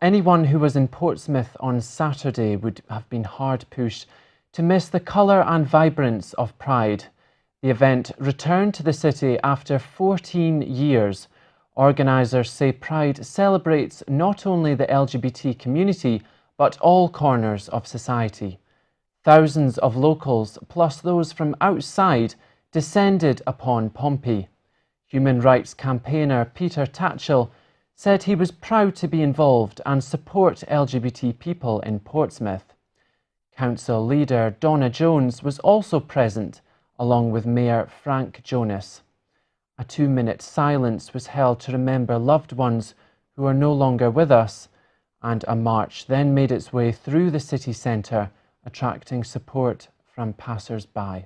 Anyone who was in Portsmouth on Saturday would have been hard pushed to miss the colour and vibrance of Pride. The event returned to the city after 14 years. Organisers say Pride celebrates not only the LGBT community, but all corners of society. Thousands of locals, plus those from outside, descended upon Pompey. Human rights campaigner Peter Tatchell said he was proud to be involved and support LGBT people in Portsmouth. Council leader Donna Jones was also present, along with Mayor Frank Jonas. A 2-minute silence was held to remember loved ones who are no longer with us, and a march then made its way through the city centre, attracting support from passers-by.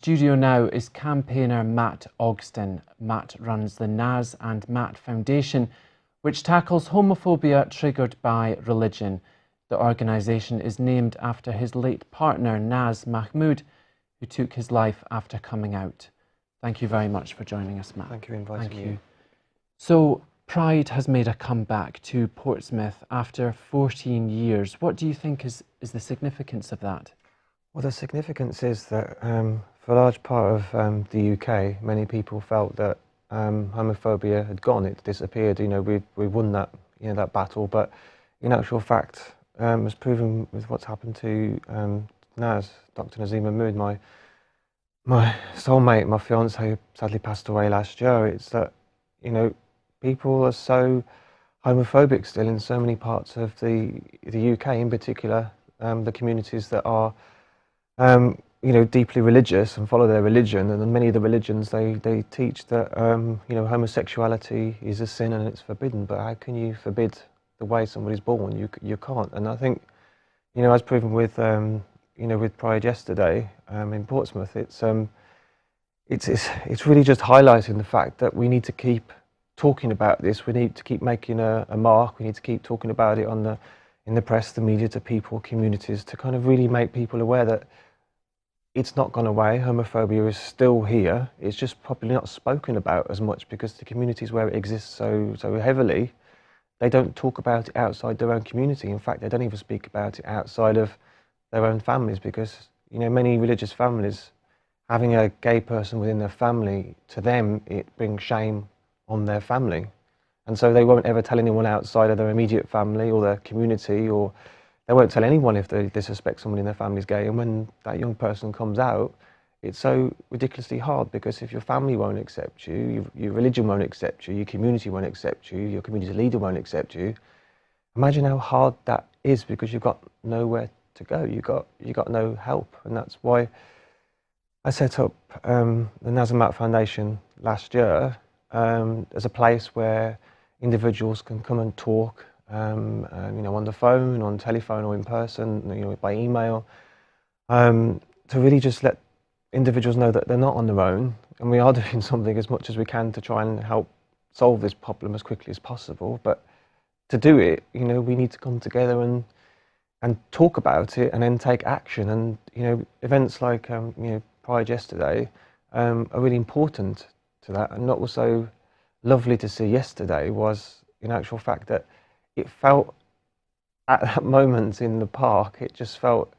Studio now is campaigner Matt Ogston. Matt runs the Naz and Matt Foundation, which tackles homophobia triggered by religion. The organisation is named after his late partner, Naz Mahmood, who took his life after coming out. Thank you very much for joining us, Matt. Thank you for inviting me. Thank you. So, Pride has made a comeback to Portsmouth after 14 years. What do you think is the significance of that? Well, the significance is that for a large part of the UK, many people felt that homophobia had gone, it disappeared. You know, we won that, that battle, but in actual fact, as proven with what's happened to Naz, Dr. Naz Mahmood, my soulmate, my fiance, who sadly passed away last year. It's that, people are so homophobic still in so many parts of the UK, in particular, the communities that are deeply religious and follow their religion, and in many of the religions they teach that homosexuality is a sin and it's forbidden. But how can you forbid the way somebody's born? You can't. And I think, as proven with with Pride yesterday in Portsmouth, it's really just highlighting the fact that we need to keep talking about this. We need to keep making a mark. We need to keep talking about it in the press, the media, to people, communities, to kind of really make people aware that it's not gone away. Homophobia is still here. It's just probably not spoken about as much because the communities where it exists so heavily, they don't talk about it outside their own community. In fact, they don't even speak about it outside of their own families, because many religious families, having a gay person within their family, to them it brings shame on their family, and so they won't ever tell anyone outside of their immediate family or their community, or they won't tell anyone if they suspect someone in their family is gay. And when that young person comes out, it's so ridiculously hard, because if your family won't accept you, your religion won't accept you, your community won't accept you, your community leader won't accept you, imagine how hard that is, because you've got nowhere to go, you got no help. And that's why I set up the Naz and Matt Foundation last year as a place where individuals can come and talk, on the phone, on telephone, or in person, by email, to really just let individuals know that they're not on their own, and we are doing something as much as we can to try and help solve this problem as quickly as possible. But to do it, we need to come together and talk about it, and then take action. And events like Pride yesterday are really important to that. And what was so lovely to see yesterday was, in actual fact, that it felt at that moment in the park, it just felt,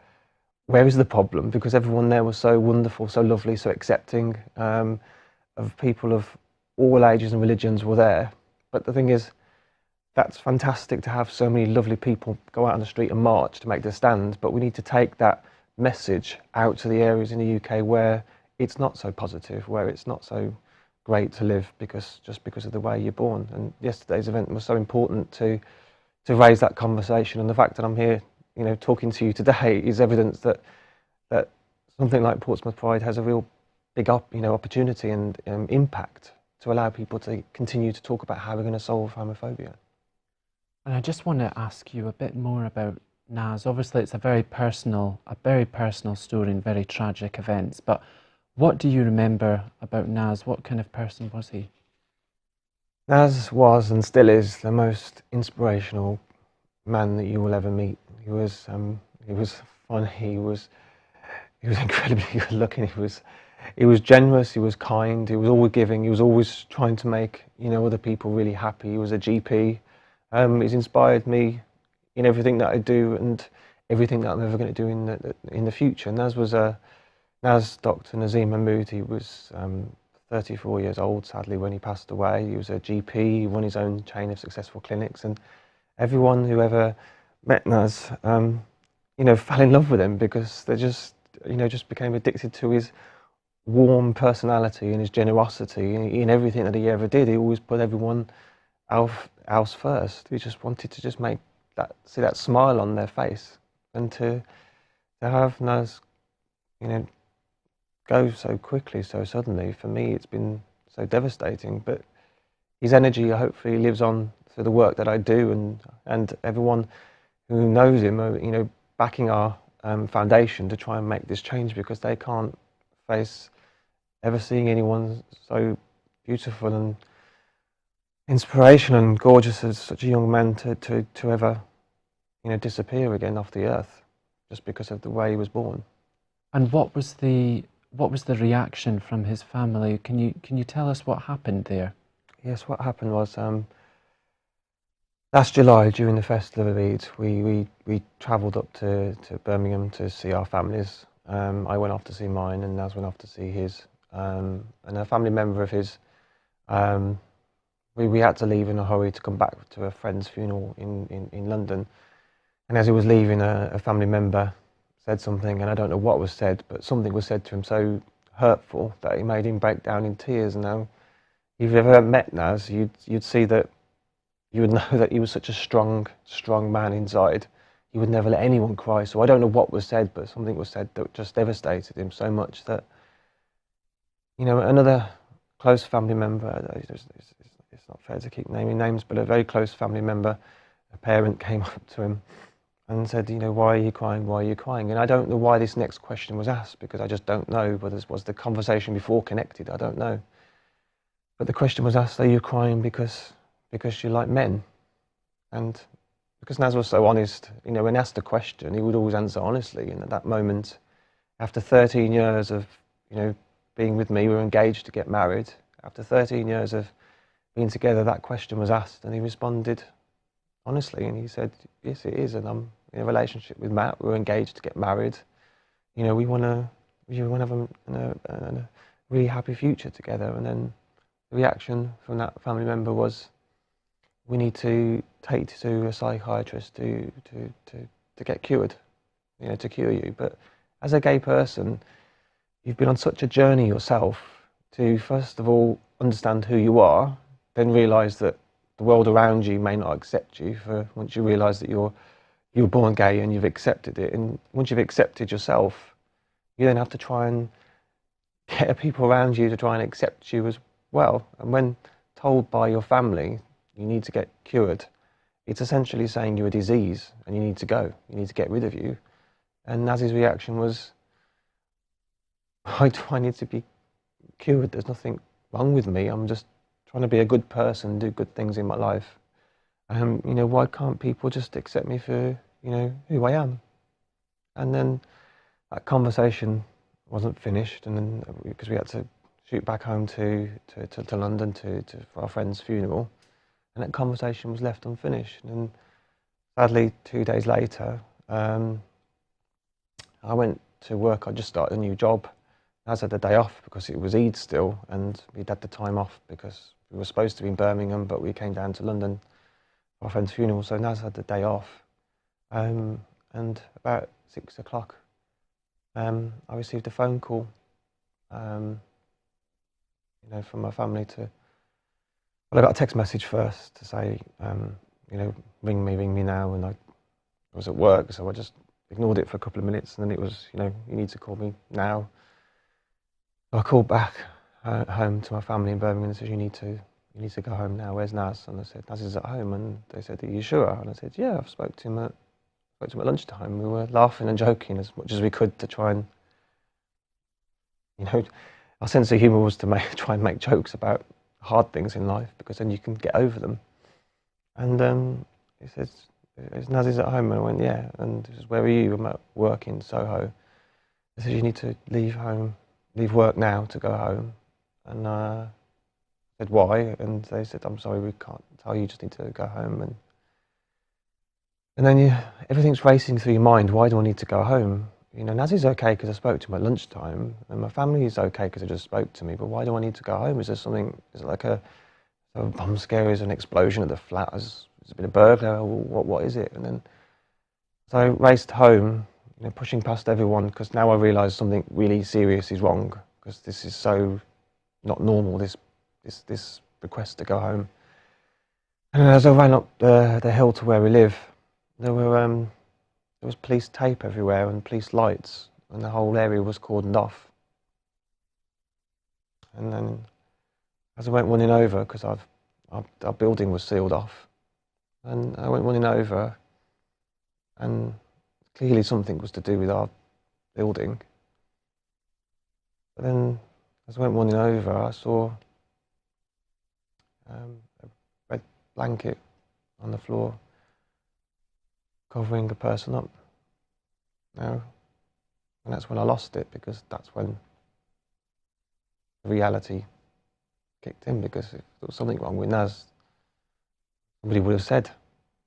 where is the problem? Because everyone there was so wonderful, so lovely, so accepting of people of all ages and religions were there. But the thing is, that's fantastic to have so many lovely people go out on the street and march to make their stand, but we need to take that message out to the areas in the UK where it's not so positive, where it's not so great to live just because of the way you're born. And yesterday's event was so important to raise that conversation, and the fact that I'm here, talking to you today is evidence that something like Portsmouth Pride has a real big opportunity and impact to allow people to continue to talk about how we're going to solve homophobia. And I just want to ask you a bit more about Naz. Obviously, it's a very personal story and very tragic events, but what do you remember about Naz? What kind of person was he? Naz was and still is the most inspirational man that you will ever meet. He was funny. He was incredibly good looking. he was generous, he was kind, he was always giving, he was always trying to make, you know, other people really happy. He was a GP. He's inspired me in everything that I do and everything that I'm ever going to do in the future. Naz was Dr. Naz Mahmood. He was 34 years old, sadly, when he passed away. He was a GP, he run his own chain of successful clinics, and everyone who ever met Naz, you know, fell in love with him because they just, you know, just became addicted to his warm personality and his generosity in everything that he ever did. He always put everyone else first. He just wanted to just see that smile on their face, and to have Naz, you know, go so quickly, so suddenly, for me it's been so devastating. But his energy hopefully lives on through the work that I do, and everyone who knows him are, you know, backing our foundation to try and make this change, because they can't face ever seeing anyone so beautiful and inspirational and gorgeous as such a young man to ever, you know, disappear again off the earth just because of the way he was born. And what was the reaction from his family? Can you tell us what happened there? Yes, what happened was last July during the Festival of Eid, we travelled up to Birmingham to see our families. I went off to see mine, and Naz went off to see his. And a family member of his, we had to leave in a hurry to come back to a friend's funeral in London. And as he was leaving, a family member said something, and I don't know what was said, but something was said to him so hurtful that it made him break down in tears. And now, if you've ever met Naz, you'd see that, you would know that he was such a strong man inside. He would never let anyone cry. So I don't know what was said, but something was said that just devastated him so much that, you know, another close family member, it's not fair to keep naming names, but a very close family member, a parent, came up to him and said, you know, why are you crying? Why are you crying? And I don't know why this next question was asked, because I just don't know whether was the conversation before connected. I don't know. But the question was asked, are you crying because you like men? And because Naz was so honest, you know, when asked a question, he would always answer honestly. And at that moment, after 13 years of, you know, being with me, we were engaged to get married. After 13 years of being together, that question was asked, and he responded honestly, and he said, yes, it is, and I'm in a relationship with Matt. We're engaged to get married. You know, we want to have a really happy future together. And then the reaction from that family member was, we need to take you to a psychiatrist to get cured, you know, to cure you. But as a gay person, you've been on such a journey yourself to, first of all, understand who you are, then realise that the world around you may not accept you. Once you realise that you were born gay and you've accepted it, and once you've accepted yourself, you then have to try and get people around you to try and accept you as well. And when told by your family you need to get cured, it's essentially saying you're a disease and you need to go, you need to get rid of you. And Naz's reaction was, why do I need to be cured? There's nothing wrong with me. I'm just trying to be a good person, do good things in my life. You know, why can't people just accept me for, you know, who I am? And then that conversation wasn't finished, and then because we had to shoot back home to London for our friend's funeral, and that conversation was left unfinished. And sadly, 2 days later, I went to work. I just started a new job. Naz had the day off because it was Eid still, and we'd had the time off because we were supposed to be in Birmingham, but we came down to London for our friend's funeral. So Naz had the day off, and about 6 o'clock, I received a phone call, you know, from my family well, I got a text message first to say, you know, ring me now, and I was at work, so I just ignored it for a couple of minutes, and then it was, you know, you need to call me now. So I called back home to my family in Birmingham and said, you need to go home now. Where's Naz? And I said, Naz is at home. And they said, are you sure? And I said, yeah, I've spoke to him at lunchtime. We were laughing and joking as much as we could to try and, you know, our sense of humour was to try and make jokes about hard things in life, because then you can get over them. And he said, Naz is at home? And I went, yeah. And he says, where are you? I'm at work in Soho. He said, you need to leave home leave work now to go home. And I said, why? And they said, I'm sorry, we can't tell you, just need to go home. And then everything's racing through your mind. Why do I need to go home? You know, Naz is okay because I spoke to him at lunchtime, and my family is okay because they just spoke to me. But why do I need to go home? Is there something? Is it like a bomb scare? Is an explosion at the flat? Has it been a burglar? What is it? And then so I raced home, you know, pushing past everyone, because now I realise something really serious is wrong, because this is so not normal. This request to go home. And as I ran up the hill to where we live, there was police tape everywhere and police lights, and the whole area was cordoned off. And then, as I went running over, because our building was sealed off, and I went running over, and clearly something was to do with our building. But then, as I went running over, I saw a red blanket on the floor, covering the person up. Now, and that's when I lost it, because that's when the reality kicked in, because if there was something wrong with Naz, somebody would have said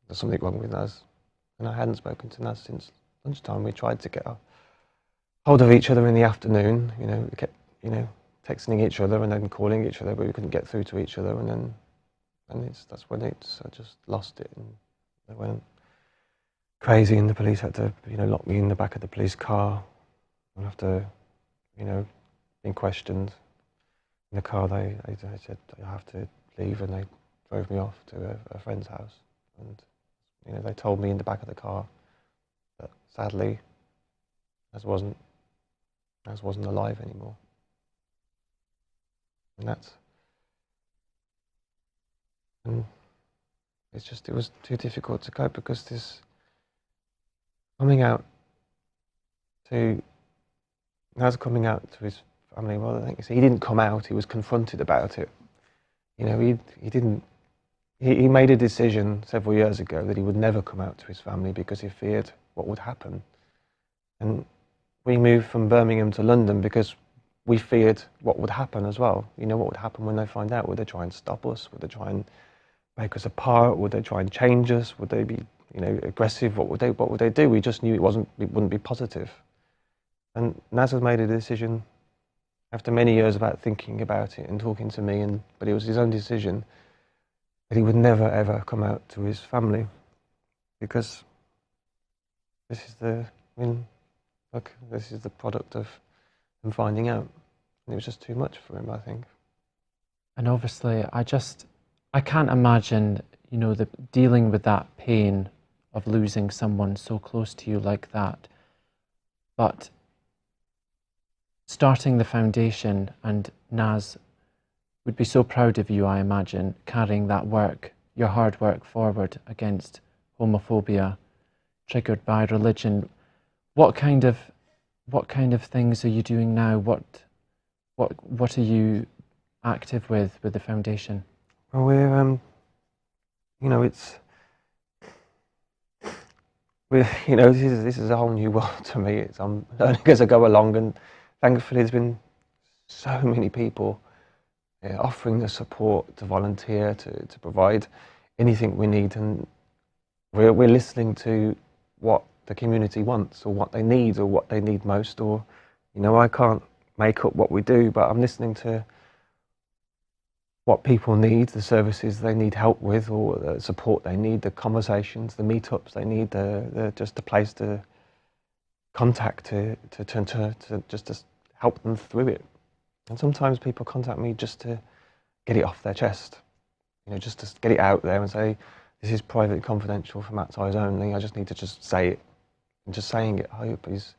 there's something wrong with Naz. And I hadn't spoken to Naz since lunchtime. We tried to get a hold of each other in the afternoon. You know, we kept, you know, texting each other and then calling each other, but we couldn't get through to each other. And that's when I just lost it, and I went crazy. And the police had to, you know, lock me in the back of the police car. And after, you know, being questioned in the car, they said I have to leave, and they drove me off to a friend's house. And you know, they told me in the back of the car that sadly, Naz wasn't alive anymore. And it was too difficult to cope, because this coming out to Naz coming out to his family. Well, I think he didn't come out; he was confronted about it. You know, he didn't. He made a decision several years ago that he would never come out to his family because he feared what would happen. And we moved from Birmingham to London because we feared what would happen as well. You know, what would happen when they find out? Would they try and stop us? Would they try and break us apart? Would they try and change us? Would they be, you know, aggressive? What would they do? We just knew it wouldn't be positive. And Naz has made a decision after many years about thinking about it and talking to me, but it was his own decision that he would never ever come out to his family, because this is the product of him finding out. And it was just too much for him, I think. And obviously, I can't imagine, you know, dealing with that pain of losing someone so close to you like that. But starting the foundation, and Naz would be so proud of you, I imagine, carrying that work, your hard work forward against homophobia triggered by religion. What kind of things are you doing now? What are you active with the foundation? Well, we're you know, you know, this is a whole new world to me. I'm learning as I go along, and thankfully there's been so many people offering the support to volunteer, to provide anything we need, and we're listening to what the community wants, or what they need most. Or, you know, I can't make up what we do, but I'm listening to what people need, the services they need help with, or the support they need, the conversations, the meetups they need, just a place to contact to just to help them through it. And sometimes people contact me just to get it off their chest, you know, just to get it out there and say, this is private and confidential for Matt's eyes only. I just need to just say it. And just saying it, I hope, is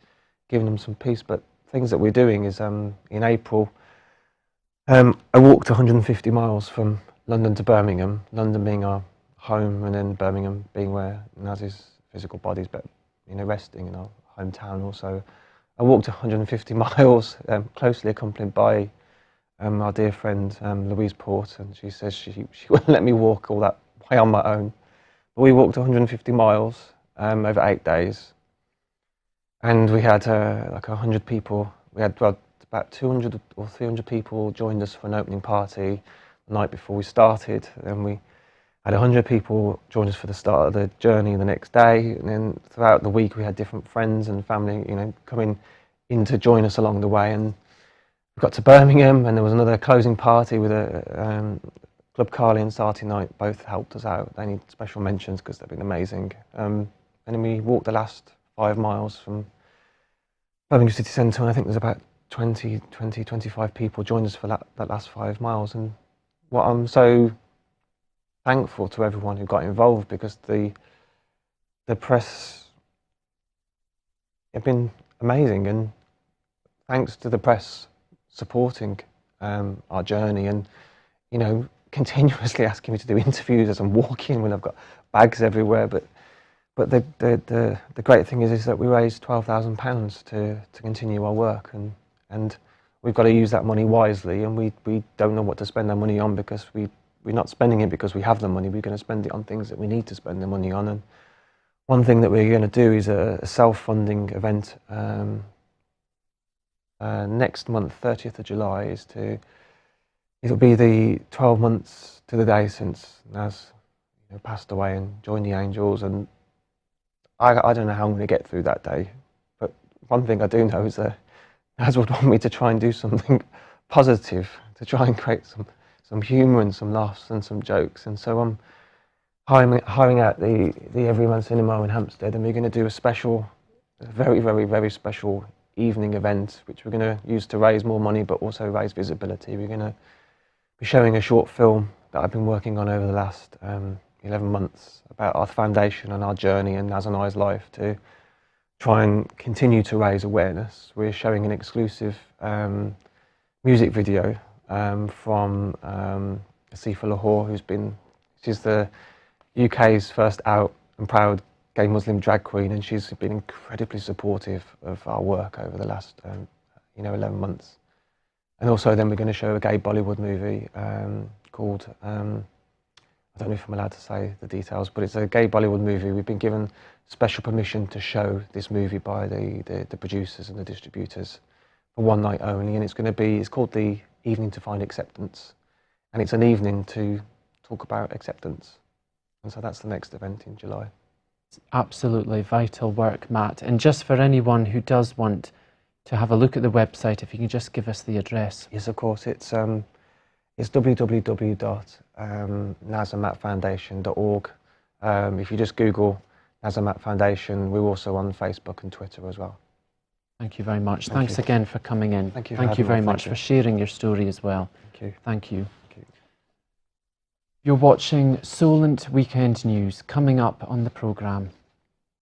giving them some peace. But things that we're doing is, in April, I walked 150 miles from London to Birmingham, London being our home, and then Birmingham being where Naz's physical body's, but, you know, resting in our hometown also. I walked 150 miles, closely accompanied by our dear friend Louise Port, and she says she wouldn't let me walk all that way on my own. But we walked 150 miles over 8 days, and we had like 100 people. We had, well, about 200 or 300 people joined us for an opening party the night before we started. And we had 100 people join us for the start of the journey the next day. And then throughout the week, we had different friends and family, you know, coming in to join us along the way. And we got to Birmingham, and there was another closing party with a Club Carly and Sarty Night. Both helped us out. They need special mentions because they've been amazing. And then we walked the last 5 miles from Birmingham City Centre, and I think there's about 25 people joined us for that last 5 miles. And what I'm so thankful to everyone who got involved, because the press have been amazing, and thanks to the press supporting our journey, and you know, continuously asking me to do interviews as I'm walking when I've got bags everywhere. But the great thing is that we raised £12,000 to continue our work, and we've got to use that money wisely, and we don't know what to spend our money on, because we're not spending it because we have the money. We're going to spend it on things that we need to spend the money on. And one thing that we're going to do is a self-funding event next month, 30th of July, it'll be the 12 months to the day since Naz passed away and joined the Angels. And I don't know how I'm going to get through that day, but one thing I do know is that Naz would want me to try and do something positive, to try and create some humour and some laughs and some jokes. And so I'm hiring out the Everyman Cinema in Hampstead, and we're going to do a very, very, very special evening event, which we're going to use to raise more money, but also raise visibility. We're going to be showing a short film that I've been working on over the last 11 months about our foundation and our journey and Naz and I's life, to try and continue to raise awareness. We're showing an exclusive music video from Asifa Lahore, she's the UK's first out and proud gay Muslim drag queen, and she's been incredibly supportive of our work over the last 11 months. And also then we're going to show a gay Bollywood movie called, I don't know if I'm allowed to say the details, but it's a gay Bollywood movie. We've been given special permission to show this movie by the producers and the distributors for one night only, and it's called The Evening to Find Acceptance, and it's an evening to talk about acceptance. And so that's the next event in July. It's absolutely vital work, Matt. And just for anyone who does want to have a look at the website, if you can just give us the address. Yes, of course. It's www.nazandmattfoundation.org. If you just Google Naz and Matt Foundation, we're also on Facebook and Twitter as well. Thank you very much. Thanks again for coming in. Thank you. Thank you very much for sharing your story as well. Thank you. Thank you. You're watching Solent Weekend News. Coming up on the programme.